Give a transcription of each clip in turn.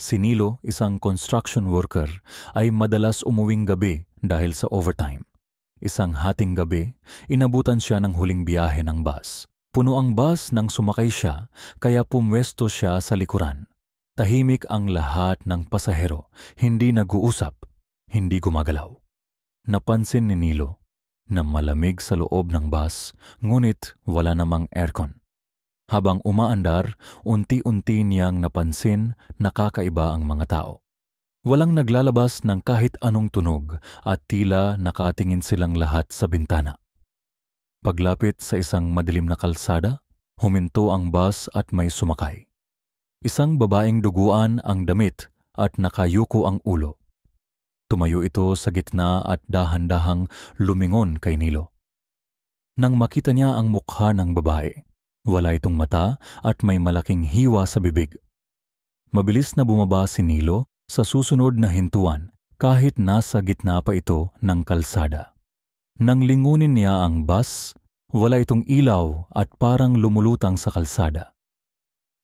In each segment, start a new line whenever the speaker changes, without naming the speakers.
Si Nilo, isang construction worker, ay madalas umuwing gabi dahil sa overtime. Isang hating gabi, inabutan siya ng huling biyahe ng bus. Puno ang bus nang sumakay siya, kaya pumwesto siya sa likuran. Tahimik ang lahat ng pasahero, hindi nag-uusap, hindi gumagalaw. Napansin ni Nilo na malamig sa loob ng bus, ngunit wala namang aircon. Habang umaandar, unti-unti niyang napansin na kakaiba ang mga tao. Walang naglalabas ng kahit anong tunog at tila nakatingin silang lahat sa bintana. Paglapit sa isang madilim na kalsada, huminto ang bus at may sumakay. Isang babaeng duguan ang damit at nakayuko ang ulo. Tumayo ito sa gitna at dahan-dahang lumingon kay Nilo. Nang makita niya ang mukha ng babae, wala itong mata at may malaking hiwa sa bibig. Mabilis na bumaba si Nilo sa susunod na hintuan kahit nasa gitna pa ito ng kalsada. Nang lingunin niya ang bus, wala itong ilaw at parang lumulutang sa kalsada.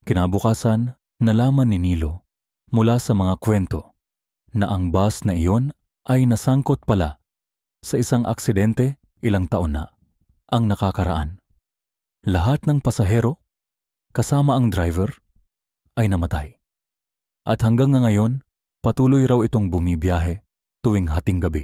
Kinabukasan, nalaman ni Nilo mula sa mga kwento na ang bus na iyon ay nasangkot pala sa isang aksidente ilang taon na ang nakakaraan. Lahat ng pasahero, kasama ang driver, ay namatay. At hanggang ngayon, patuloy raw itong bumibiyahe tuwing hating gabi.